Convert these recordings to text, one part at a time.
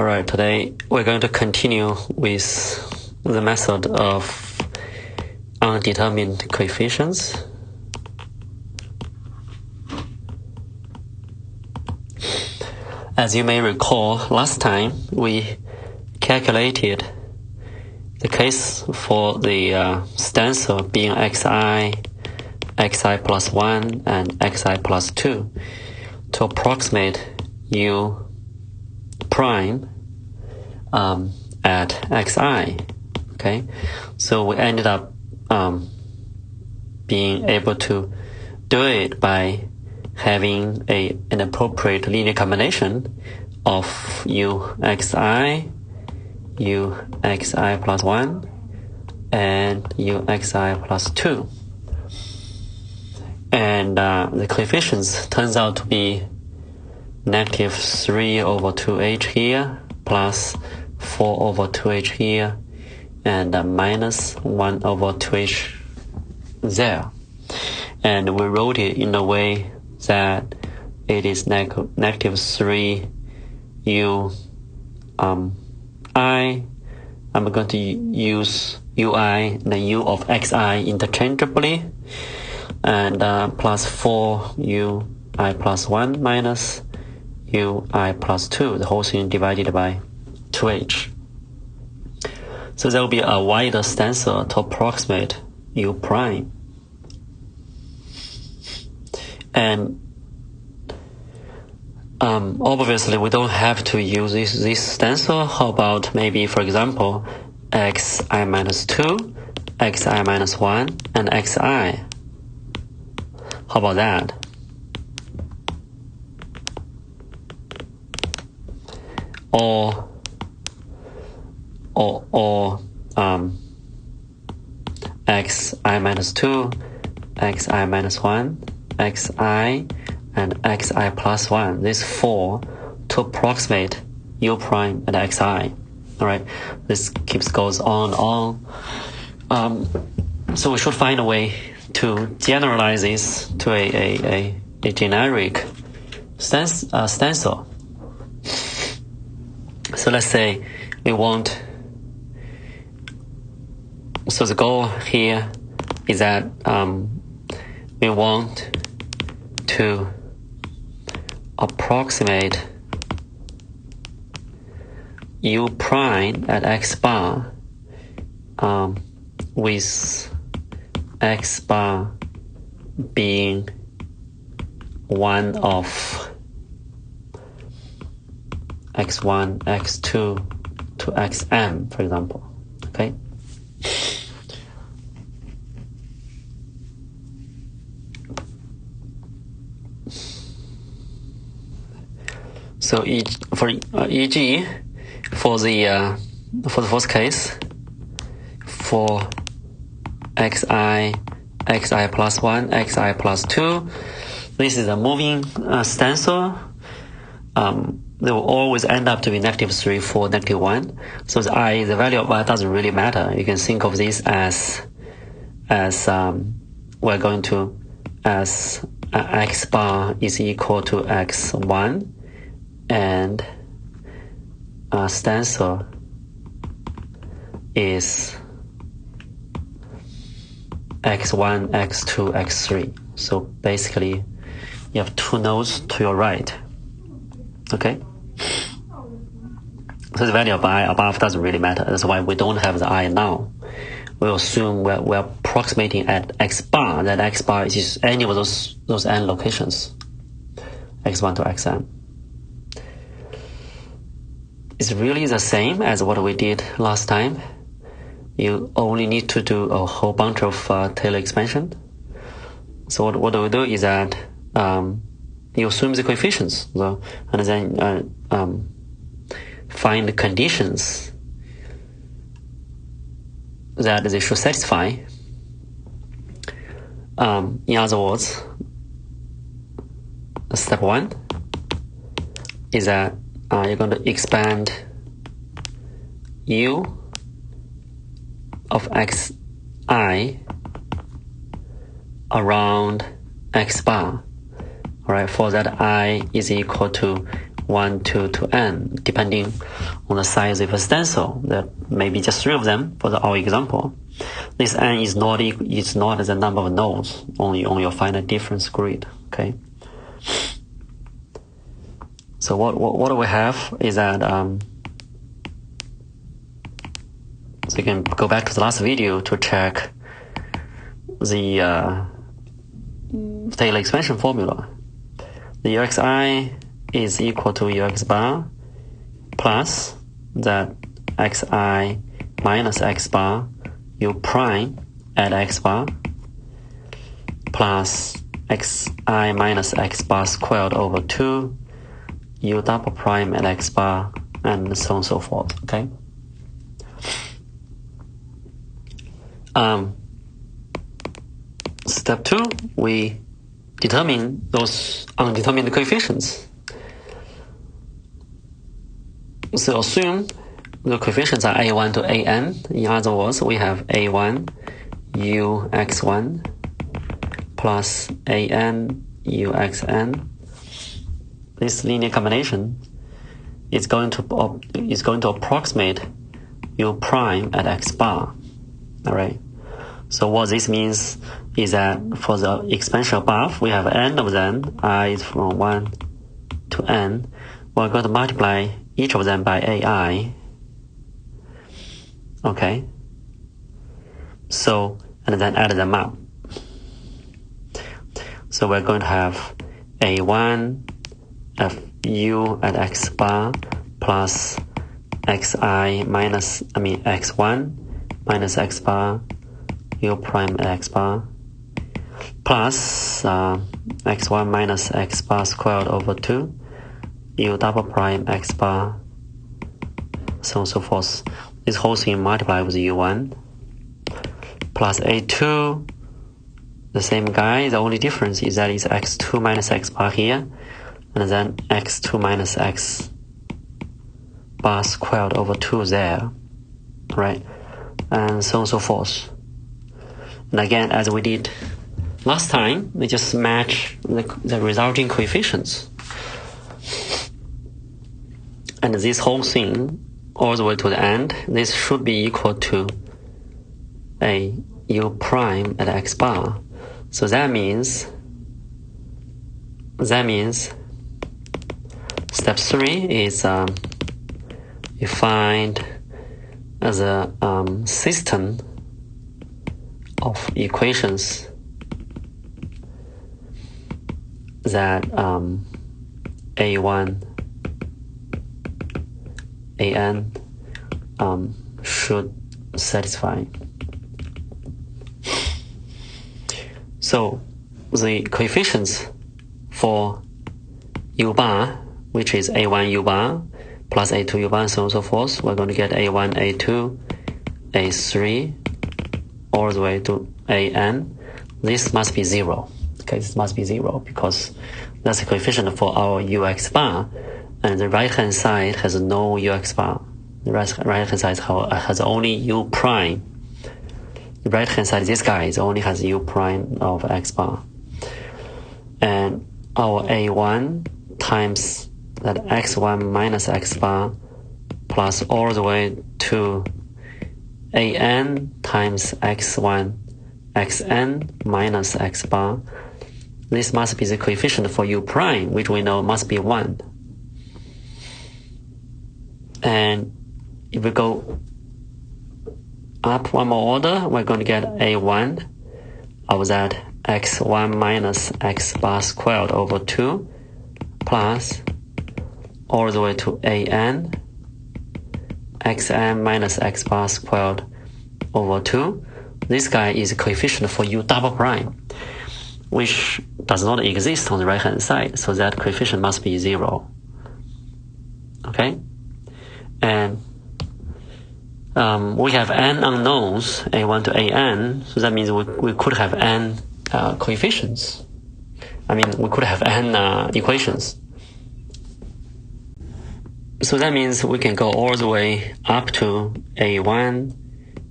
Alright, today we're going to continue with the method of undetermined coefficients. As you may recall, last time we calculated the case for the stencil being xi plus 1, and xi plus 2 to approximate u prime at xi. Okay, so we ended up being able to do it by having an appropriate linear combination of uxi plus 1 and uxi plus 2. And the coefficients turns out to be negative 3 over 2h here, plus 4 over 2h here, and minus 1 over 2h there. And we wrote it in a way that it is negative 3 u I. I'm going to use ui and u of xi interchangeably, and plus 4 ui plus 1 minus ui plus 2, the whole thing divided by 2h. So there will be a wider stencil to approximate u prime. And obviously we don't have to use this stencil. How about maybe, for example, xi minus 2, xi minus 1, and xi? How about that? Or xi minus 2, xi minus 1, xi, and xi plus 1. These four to approximate u prime and xi. Alright, this goes on. So we should find a way to generalize this to a generic stencil. So let's say we want, so the goal here is that we want to approximate u prime at x bar with x bar being one of x1, x2 to xm, for example. Okay. So for e.g. for the first case, for xi plus 1, xi plus 2, this is a moving stencil. They will always end up to be negative 3, 4, negative 1. So the value of y doesn't really matter. You can think of this as we're going to as x bar is equal to x1, and stencil is x1, x2, x3. So basically, you have two nodes to your right. Okay? So the value of I above doesn't really matter. That's why we don't have the I now. We assume we're approximating at x bar. That x bar is just any of those n locations, x1 to xn. It's really the same as what we did last time. You only need to do a whole bunch of Taylor expansion. So what we do is that you assume the coefficients, and then find the conditions that they should satisfy. In other words, step 1 is that you're going to expand u of xi around x bar. Alright, for that I is equal to 1, 2 to n, depending on the size of a stencil. There may be just 3 of them for our example. This n is not the number of nodes only on your finite difference grid. Okay. So what we have is that so you can go back to the last video to check the Taylor expansion formula. The uxi is equal to ux bar plus that xi minus x bar u prime at x bar plus xi minus x bar squared over 2 u double prime at x bar, and so on and so forth. Okay. Step 2, we determine those undetermined coefficients. So assume the coefficients are a1 to an. In other words, we have a1 u x1 plus an u xn. This linear combination is going to approximate u prime at x bar. All right. So what this means is that for the expansion above, we have n of them, I is from 1 to n. We're going to multiply each of them by ai. Okay. So, and then add them up. So we're going to have a1 fu at x bar plus xi minus, x1 minus x bar u prime at x bar plus x1 minus x bar squared over 2 u double prime x bar, so on and so forth. This whole thing multiplied with u1 plus a2, the same guy. The only difference is that it's x2 minus x bar here, and then x2 minus x bar squared over 2 there, right? And so on and so forth. And again, as we did last time, we just match the resulting coefficients. And this whole thing, all the way to the end, this should be equal to a u prime at x bar. So that means step 3 is you find as a system of equations that a1 an should satisfy. So the coefficients for u bar, which is a1 u bar plus a2 u bar, so on and so forth, we're going to get a1, a2, a3, all the way to an. This must be 0. Okay, this must be 0 because that's the coefficient for our ux bar, and the right hand side has no ux bar. The right hand side has only u prime. The right hand side, this guy, only has u prime of x bar. And our a1 times that x1 minus x bar plus all the way to an times x1 xn minus x bar. This must be the coefficient for u prime, which we know must be 1. And if we go up one more order, we're going to get a1 of that x1 minus x bar squared over 2 plus all the way to an xn minus x bar squared over 2. This guy is a coefficient for u double prime, which does not exist on the right hand side, so that coefficient must be 0. Okay? And we have n unknowns, a1 to an, so that means we could have n coefficients. We could have n equations. So that means we can go all the way up to a1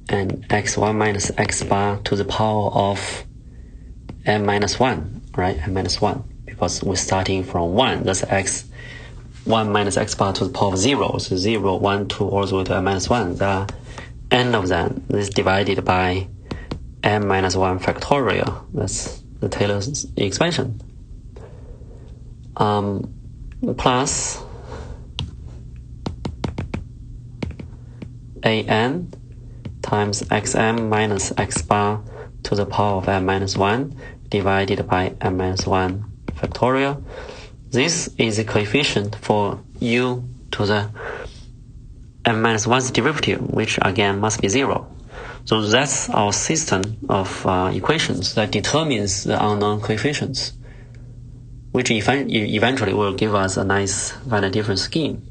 and x1 minus x bar to the power of n minus 1, right? N minus 1, because we're starting from 1, that's x 1 minus x bar to the power of 0, so 0, 1, 2, all the way to n minus 1. The n of them is divided by n minus 1 factorial. That's the Taylor's expansion. Plus an times xm minus x bar to the power of n minus 1 divided by n minus 1 factorial. This is the coefficient for u to the n minus 1's derivative, which again must be 0. So that's our system of equations that determines the unknown coefficients, which eventually will give us a nice finite difference scheme.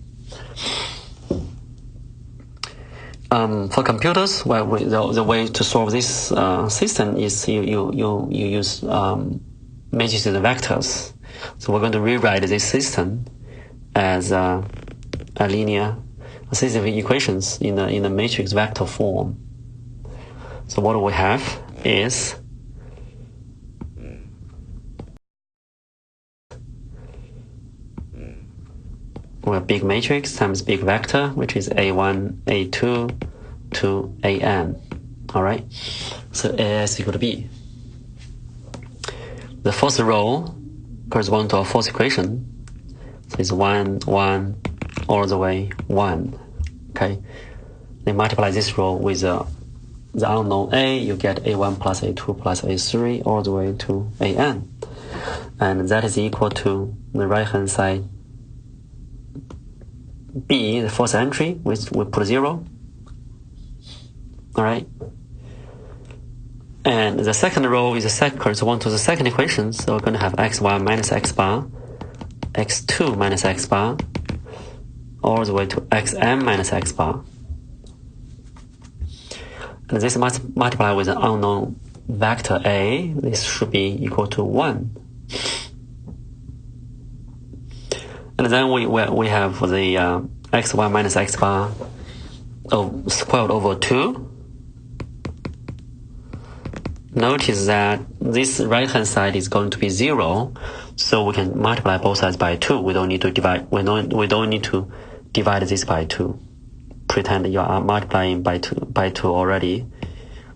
For computers, well, the way to solve this system is you use matrices and vectors. So we're going to rewrite this system as a linear system of equations in the matrix vector form. So what we have is a big matrix times big vector, which is A1, A2 to AN. All right. So AS equal to B. The first row corresponds to our first equation. So it's 1, 1, all the way 1. Okay. Then multiply this row with the unknown A, you get A1 plus A2 plus A3 all the way to AN. And that is equal to the right hand side B, the first entry, which we put 0. All right. And the second row is corresponds to the second equation. So we're going to have x1 minus x bar, x2 minus x bar, all the way to xm minus x bar. And this must multiply with an unknown vector A. This should be equal to 1. And then we have the x1 minus x bar squared over 2. Notice that this right hand side is going to be 0, so we can multiply both sides by 2. We don't need to divide. We don't need to divide this by 2. Pretend you are multiplying by 2 already.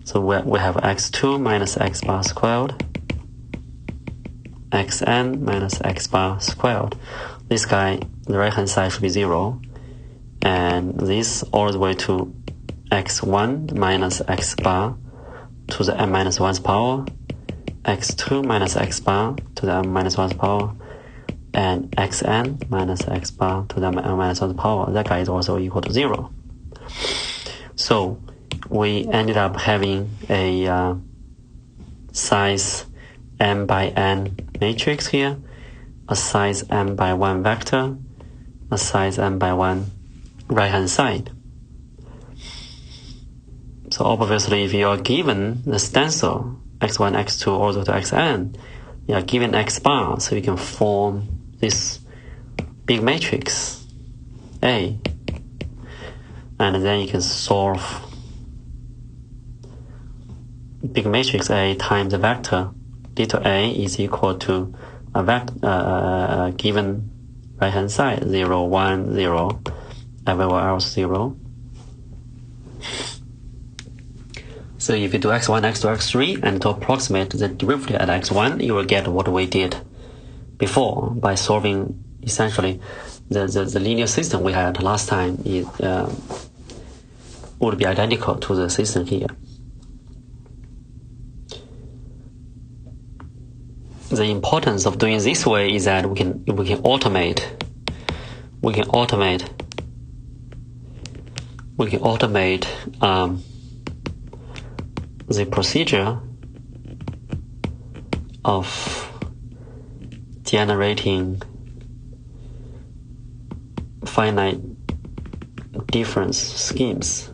So we have x2 minus x bar squared, xn minus x bar squared. This guy, the right hand side should be 0, and this all the way to x1 minus x bar to the n minus 1's power, x2 minus x bar to the n minus 1's power, and xn minus x bar to the n minus 1's power. That guy is also equal to 0. So we ended up having a size m by n matrix here, a size m by 1 vector, a size m by 1 right hand side. So obviously, if you are given the stencil x1, x2, all the way to xn, you are given x bar, so you can form this big matrix A, and then you can solve big matrix A times the vector little a is equal to a given right hand side 0, 1, 0, everywhere else 0. So if you do x1, x2, x3, and to approximate the derivative at x1, you will get what we did before by solving essentially the linear system we had last time. It would be identical to the system here. The importance of doing this way is that we can automate the procedure of generating finite difference schemes.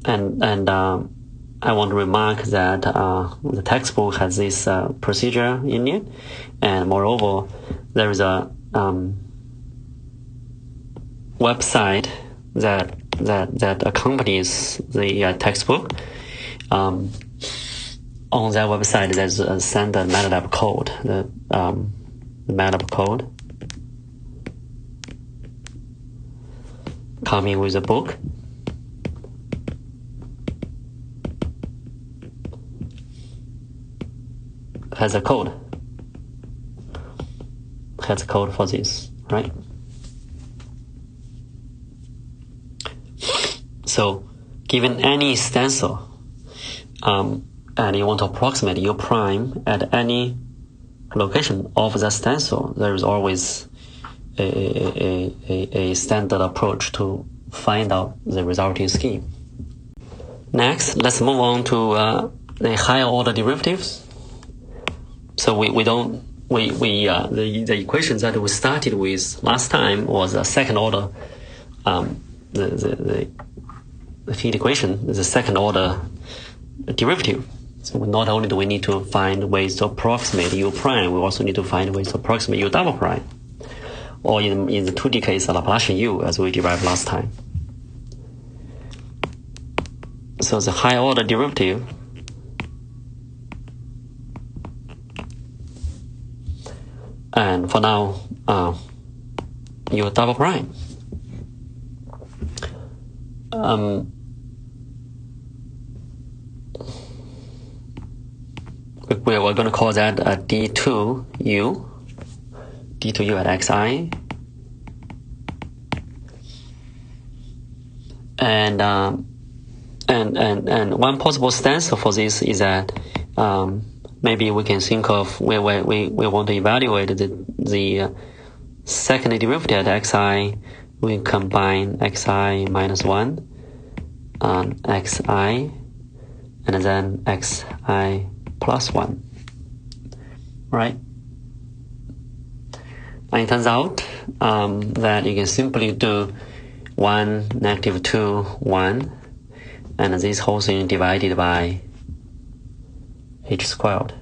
And I want to remark that the textbook has this procedure in it, and moreover, there is a website that accompanies the textbook. on their website, there's a standard MATLAB code, the MATLAB code coming with a book. Has a code for this, right? So given any stencil, and you want to approximate U prime at any location of the stencil, there is always a standard approach to find out the resulting scheme. Next, let's move on to the higher order derivatives. So the equations that we started with last time was a second order, the heat equation is a second order derivative. So not only do we need to find ways to approximate U prime, we also need to find ways to approximate U double prime, or in the 2D case, a Laplacian U, as we derived last time. So the higher order derivative and for now, U double prime. We're going to call that a D2U at xi. And one possible stencil for this is that maybe we can think of where we want to evaluate the second derivative at xi. We combine xi minus 1 on xi and then xi plus 1, right? And it turns out that you can simply do 1, negative 2, 1, and this whole thing divided by h squared.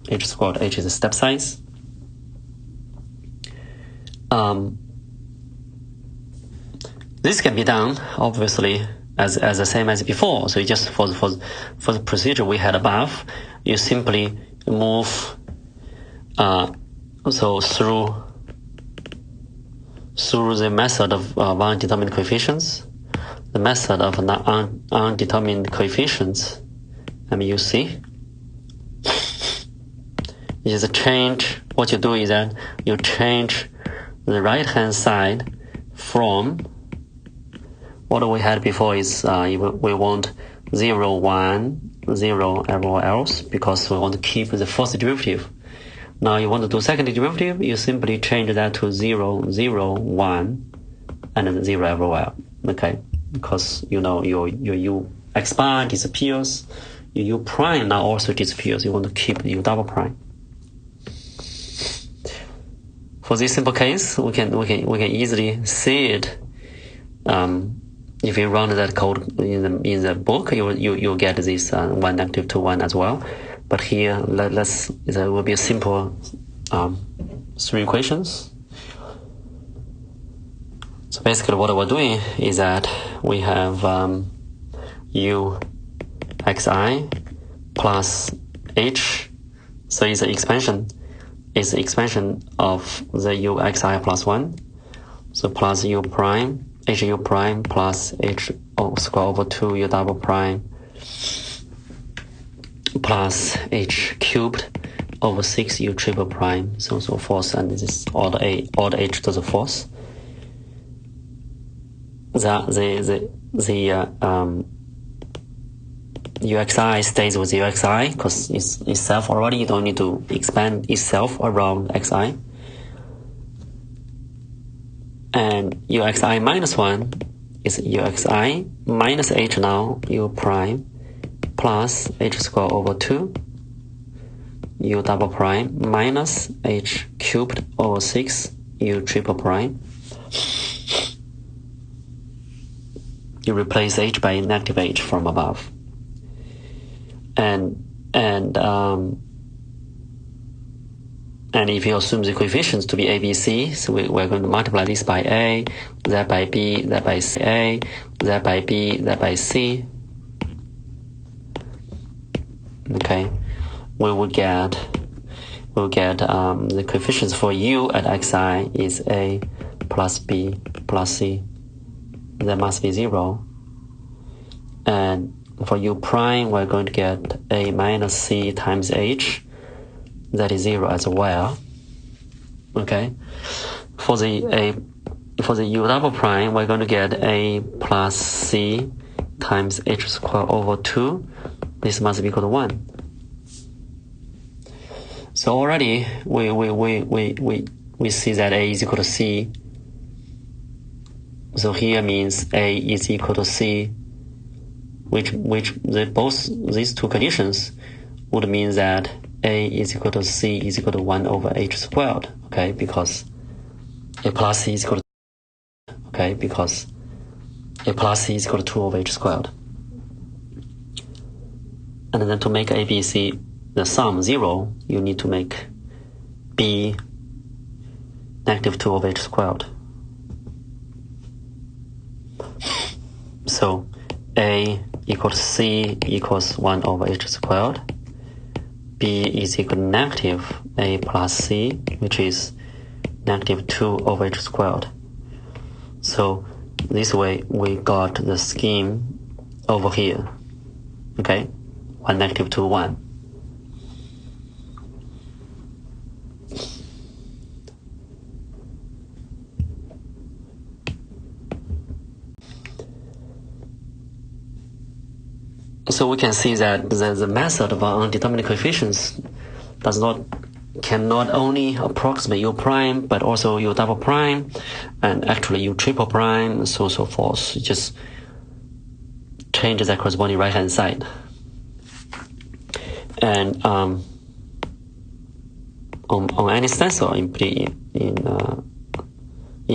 H squared, h is the step size. This can be done, obviously, as the same as before. So you just for the procedure we had above, you simply move so through the method of undetermined coefficients, the method of undetermined coefficients, you see, is a change. What you do is that you change the right hand side from what we had before is we want 0, 1, 0 everywhere else because we want to keep the first derivative. Now you want to do second derivative, you simply change that to 0, 0, 1, and then 0 everywhere. Okay, because you know your U x bar disappears, your U prime now also disappears. You want to keep the U double prime. For this simple case, we can easily see it. If you run that code in the book, you'll get this 1, negative 2, 1 as well. But here, there will be a simple 3 equations. So basically, what we're doing is that we have U xi plus h. So it's an expansion. It's the expansion of the U xi plus 1. So plus U prime. H U prime plus H square over 2 U double prime plus H cubed over 6 U triple prime, so forth, and this is order H to the fourth. The UXI stays with UXI because it's itself already. You don't need to expand itself around XI. And UXI minus 1 is UXI minus H now, U prime, plus H square over 2, U double prime, minus H cubed over 6, U triple prime. You replace H by negative H from above. And if you assume the coefficients to be A, B, C, so we're going to multiply this by A, that by B, that by C, A, that by B, that by C. okay, we'll get the coefficients for u at xi is a plus b plus c. That must be 0. And for u prime, we're going to get a minus c times h. That is 0 as well. Okay. For the u double prime, we're going to get a plus c times h squared over 2. This must be equal to 1. So already we see that a is equal to c. So here means a is equal to c, which both these two conditions would mean that a is equal to c is equal to 1 over h squared. Okay, because a plus c is equal to, okay, because a plus c is equal to 2 over h squared. And then to make a, b, c, the sum 0, you need to make b negative 2 over h squared. So a equals c equals 1 over h squared. B is equal to negative a plus c, which is negative 2 over h squared. So this way we got the scheme over here. Okay, 1, negative 2, 1. So we can see that the method of undetermined coefficients cannot only approximate u prime, but also u double prime, and actually u triple prime, so forth. It just changes the corresponding right hand side. And on any stencil in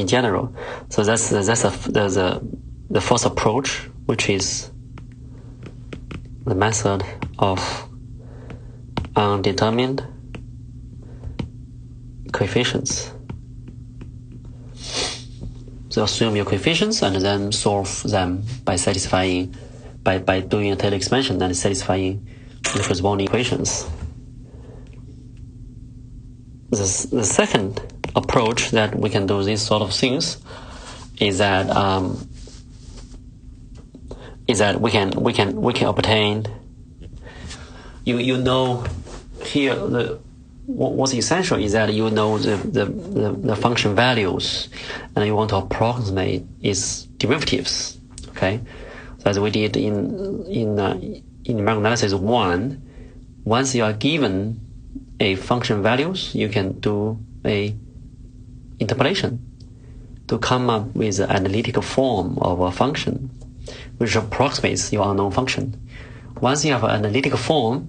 general. So that's the first approach, which is the method of undetermined coefficients. So assume your coefficients and then solve them by doing a Taylor expansion and satisfying the corresponding equations. The second approach that we can do these sort of things is that we can obtain. You know, here what's essential is that you know the function values, and you want to approximate its derivatives. Okay, so as we did in numerical analysis 1, once you are given a function values, you can do a interpolation to come up with an analytical form of a function which approximates your unknown function. Once you have an analytical form,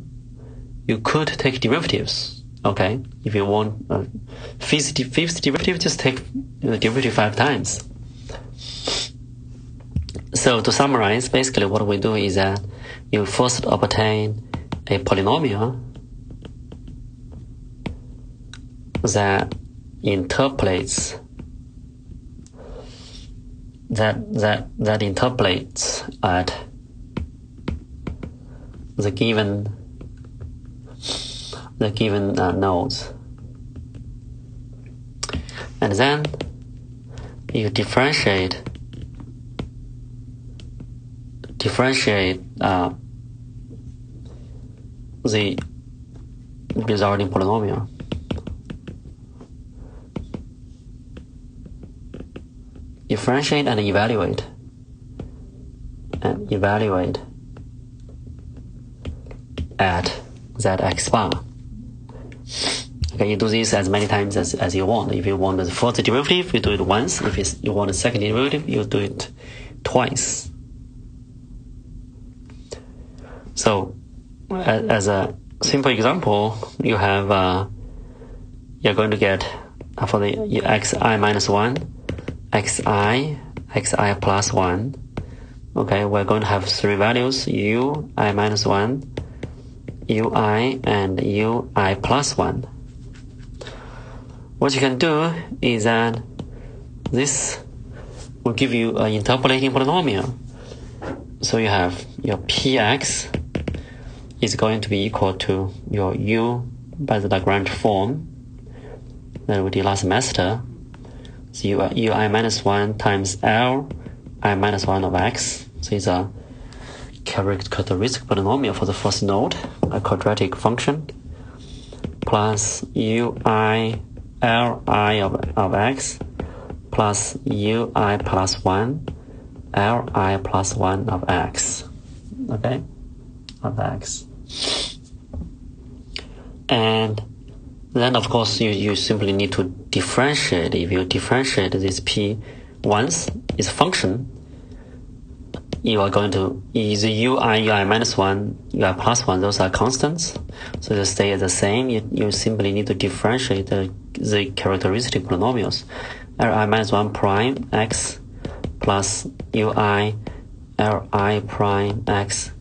you could take derivatives. Okay, if you want a fifth derivative, just take the derivative 5 times. So to summarize, basically what we do is that you first obtain a polynomial that interpolates at the given nodes, and then you differentiate the resulting polynomial. Differentiate and evaluate. At that x bar. Okay, you do this as many times as you want. If you want the first derivative, you do it once. If you want the second derivative, you do it twice. So, as a simple example, you have you're going to get for the xi minus 1, xi plus 1. Okay, we're going to have 3 values: u, I minus 1, ui, and ui plus 1. What you can do is that this will give you an interpolating polynomial. So you have your px is going to be equal to your u by the Lagrange form that we did last semester. So ui minus 1 times L I minus 1 of x. So it's a characteristic polynomial for the first node, a quadratic function, plus ui li of x plus ui plus 1 li plus 1 of x. Okay, of x. And then of course you simply need to differentiate. If you differentiate this p once, its function, you are going to use ui minus 1, ui plus 1, those are constants, so they stay the same. You simply need to differentiate the characteristic polynomials. Li minus 1 prime x plus ui li prime x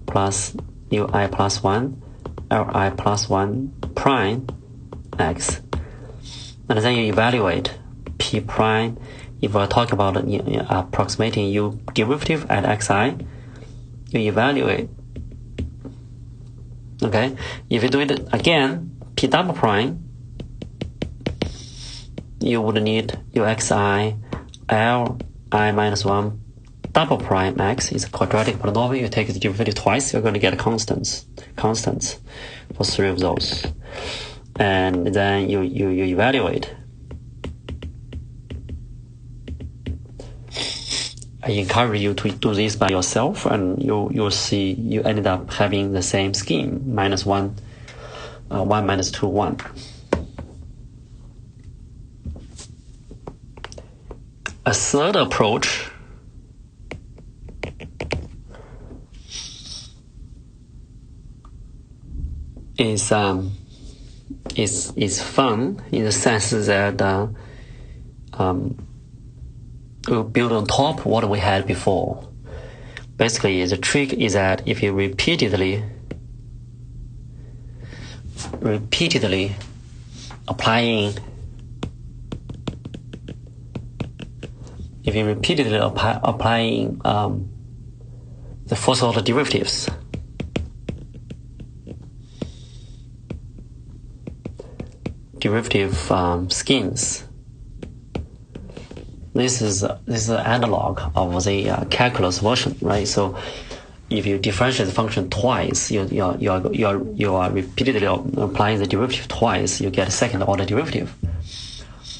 plus ui plus 1 li plus 1 prime x. And then you evaluate p prime. If we're talking about approximating u derivative at xi, you evaluate. Okay, if you do it again, p double prime, you would need your xi li minus 1 double prime x is a quadratic polynomial. You take the derivative twice, you're going to get constants for 3 of those. And then you evaluate. I encourage you to do this by yourself, and you'll see you ended up having the same scheme, minus 1, 1 minus 2, 1. A third approach is fun in the sense that we'll build on top what we had before. Basically, the trick is that if you repeatedly applying the first order derivatives, schemes. This is an analog of the calculus version, right? So if you differentiate the function twice, you are repeatedly applying the derivative twice, you get a second order derivative.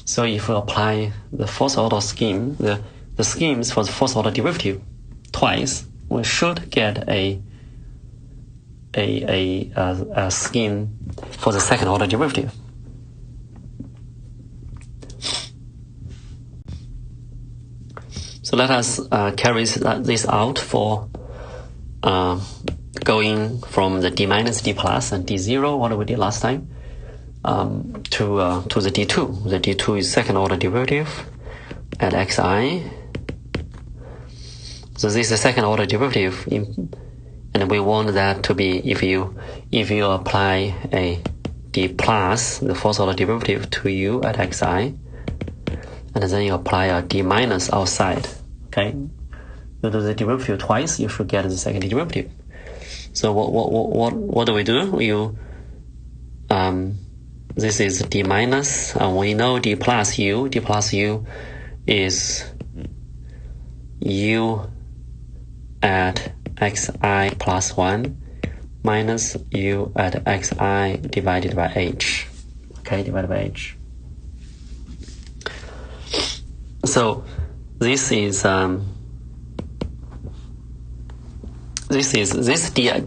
So if you apply the first order scheme, the schemes for the first order derivative twice, we should get a scheme for the second order derivative. So let us carry this out for going from the d minus, d plus, and d0, what we did last time, to the d2. The d2 is second order derivative at xi. So this is the second order derivative, and we want that to be, if you apply a d plus, the first order derivative, to u at xi, and then you apply a d minus outside. Okay, you do the derivative twice, you should get the second derivative. So what do we do? This is d minus, and we know d plus u. D plus u is u at xi plus 1 minus u at xi divided by h. Okay, divided by h. So this d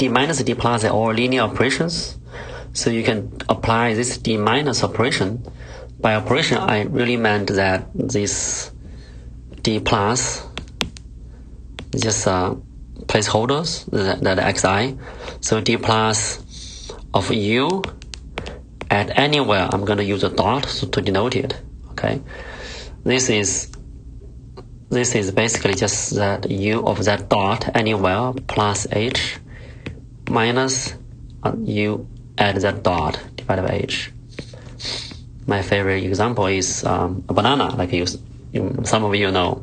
minus d plus are all linear operations. So you can apply this d minus operation. By operation, I really meant that this d plus is just placeholders, that xi. So d plus of u at anywhere, I'm going to use a dot to denote it. Okay, this is basically just that u of that dot anywhere plus h minus u at that dot divided by h. My favorite example is a banana, like some of you know.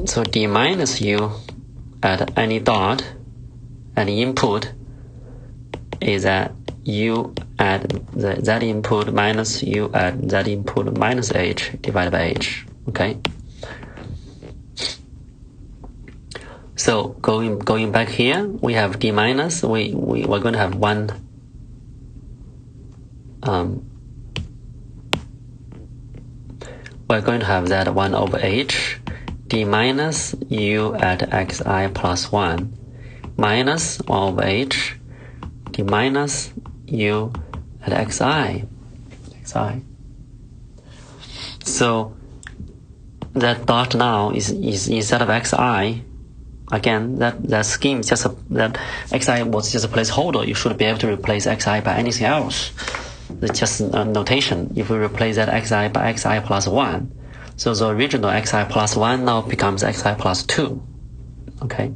So d minus u at any dot, any input, is that u at the z input minus u at z input minus h divided by h. Okay. So going back here, we have d minus. We're going to have one. We're going to have that 1 over h d minus u at xi plus 1 minus 1 over h d minus u at xi. So that dot now is instead of xi, again, that scheme is just that xi was just a placeholder. You should be able to replace xi by anything else. It's just a notation. If we replace that xi by xi plus 1, so the original xi plus 1 now becomes xi plus 2. Okay.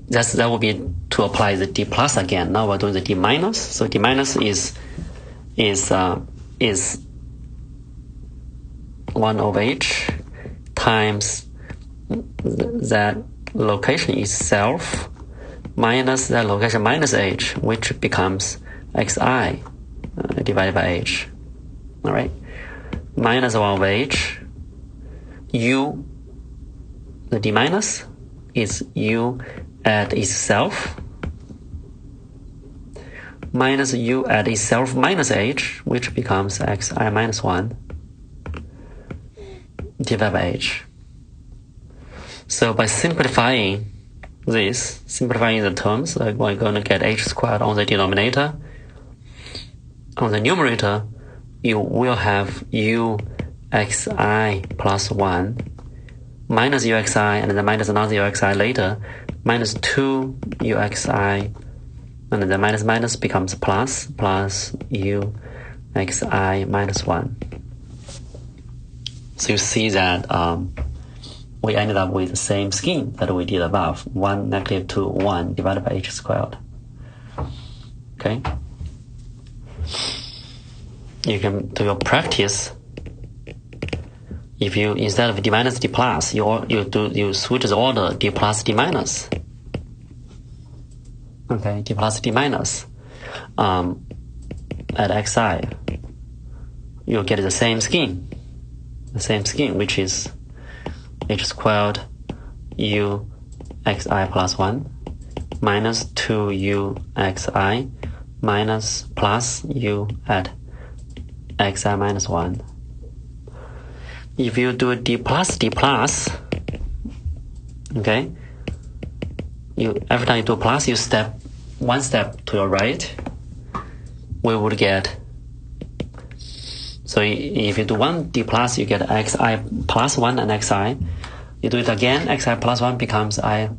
That would be to apply the d plus again. Now we're doing the d minus. So d minus is 1 over h times that location itself minus that location minus h, which becomes xi divided by h. All right, minus 1 over h. U, the d minus, is u at itself minus u at itself minus h, which becomes xi minus 1 divided by h. So by simplifying the terms, we're going to get h squared on the denominator. On the numerator, you will have u xi plus 1 minus uxi and then minus another uxi later, minus 2 uxi, and then minus becomes plus u xi minus 1. So you see that we ended up with the same scheme that we did above, 1 negative 2 1 divided by h squared. Okay. You can do your practice. If you, instead of d minus d plus, you switch the order d plus d minus. Okay, d plus d minus at xi, you'll get the same scheme. Which is h squared u xi plus 1 minus 2u xi minus plus u at xi minus 1. If you do d plus, okay, every time you do plus, you step one step to your right, we would get, so if you do 1 d plus, you get xi plus 1 and xi. You do it again, xi plus 1 becomes xi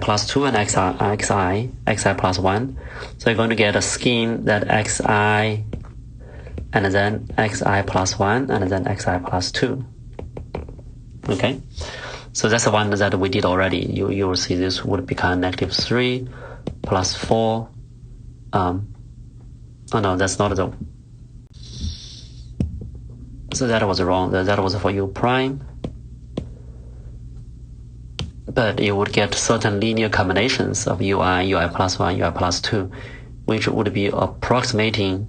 plus 2 and xi plus 1. So you're going to get a scheme that xi and then xi plus 1 and then xi plus 2. Okay, so that's the one that we did already. You will see this would become negative 3 plus 4. Oh no, that's not the. So that was wrong. That was for u prime. But you would get certain linear combinations of ui plus 1, ui plus 2, which would be approximating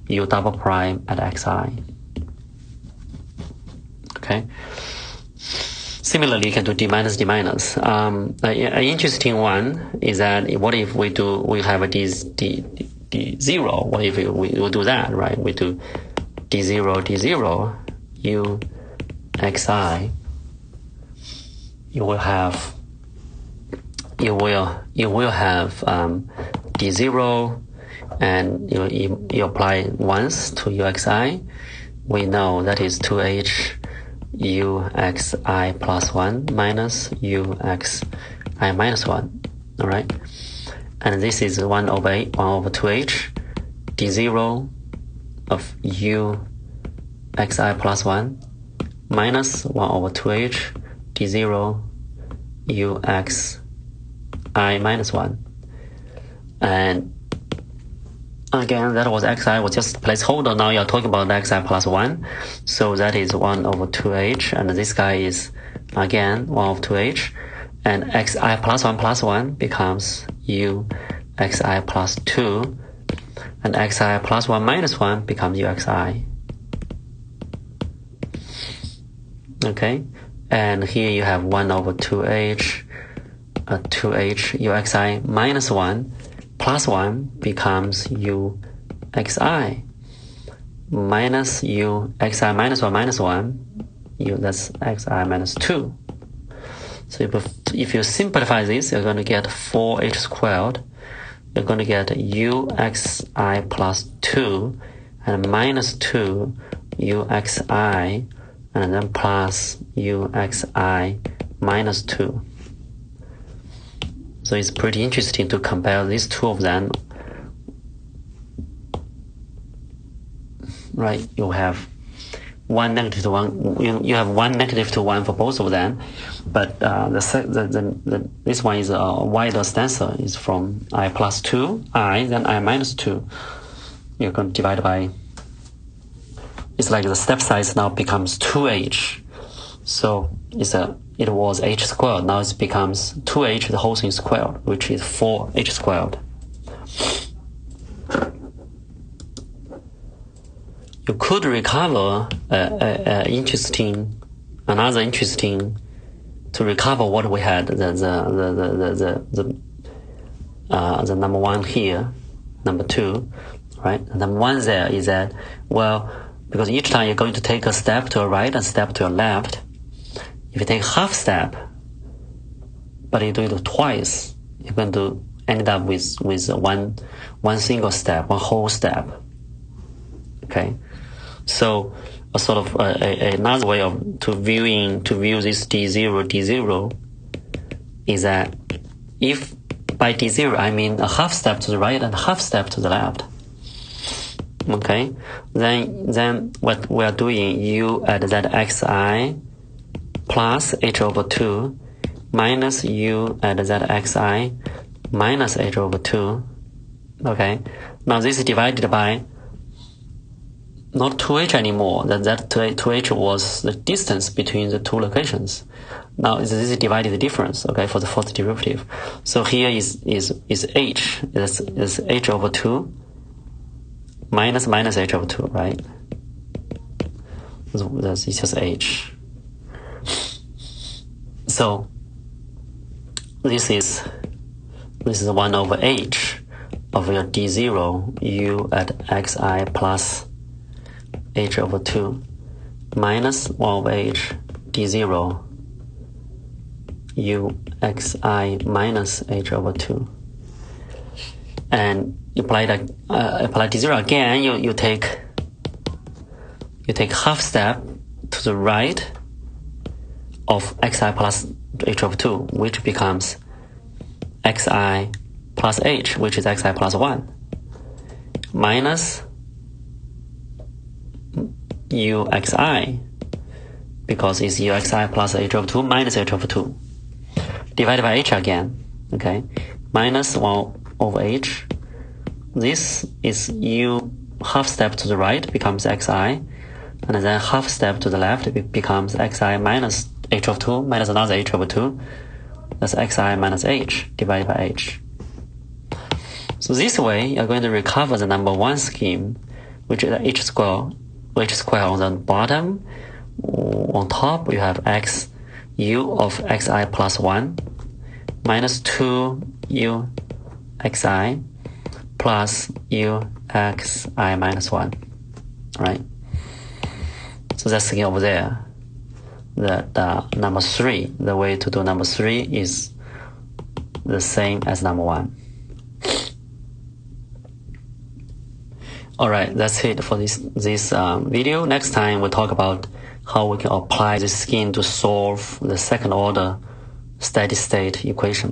u double prime at xi. Okay. Similarly, you can do d minus. An interesting one is that what if we have a d0? What if we do that, right? We do d0 u xi. You will have d0, and you apply once to uxi. We know that is 2h uxi plus 1 minus uxi minus 1. All right, and this is 1 over 2h d0 of uxi plus 1 minus 1 over 2h d0 uxi minus 1. And Again, that was xi was just placeholder. Now you're talking about xi plus 1. So that is 1 over 2h. And this guy is, again, 1 over 2h. And xi plus 1 becomes u xi plus 2. And xi plus 1 minus 1 becomes uxi. Okay? And here you have 1 over 2h. 2h uxi minus 1 plus 1 becomes uxi minus uxi minus 1 minus 1 that's xi minus 2. So if you simplify this, you're going to get 4h squared. You're going to get uxi plus 2 and minus 2 uxi and then plus uxi minus 2. So it's pretty interesting to compare these two of them. Right, you have one negative to one. You have one negative to one for both of them, but this one is a wider stanza. Is from I plus 2, I, then I minus 2. You're going to divide by. It's like the step size now becomes 2h. So it was h squared. Now it becomes 2h, the whole thing squared, which is 4h squared. You could recover another interesting to recover what we had the number 1 here, number 2, right? Number 1 there is that, well, because each time you're going to take a step to your right and a step to your left. If you take half step, but you do it twice, you're going to end up with one single step, one whole step. Okay, so a sort of another way to view this d0 is that if by d0 I mean a half step to the right and a half step to the left. Okay, then what we are doing, u at that xi plus h over 2 minus u at that xi minus h over 2. Okay, now this is divided by not 2h anymore. That 2h was the distance between the two locations. Now this is divided the difference. Okay, for the fourth derivative. So here is h. Is h over 2 minus h over 2, right? That's just h. So this is 1 over h of your d0 u at xi plus h over 2 minus 1 over h d0 u xi minus h over 2. And apply d0 again. You take half step to the right of xi plus h over 2, which becomes xi plus h, which is xi plus 1, minus uxi, because it's uxi plus h over 2 minus h over 2, divided by h again. Okay, minus 1 over h. This is u half step to the right becomes xi, and then half step to the left becomes xi minus h over 2 minus another h over 2. That's xi minus h divided by h. So this way, you're going to recover the number 1 scheme, which is h square on the bottom. On top, you have x u of xi plus 1 minus 2 u xi plus u xi minus 1, right? So that's again over there. The number 3, the way to do number 3 is the same as number 1. Alright, that's it for this video. Next time we'll talk about how we can apply this scheme to solve the second order steady state equation.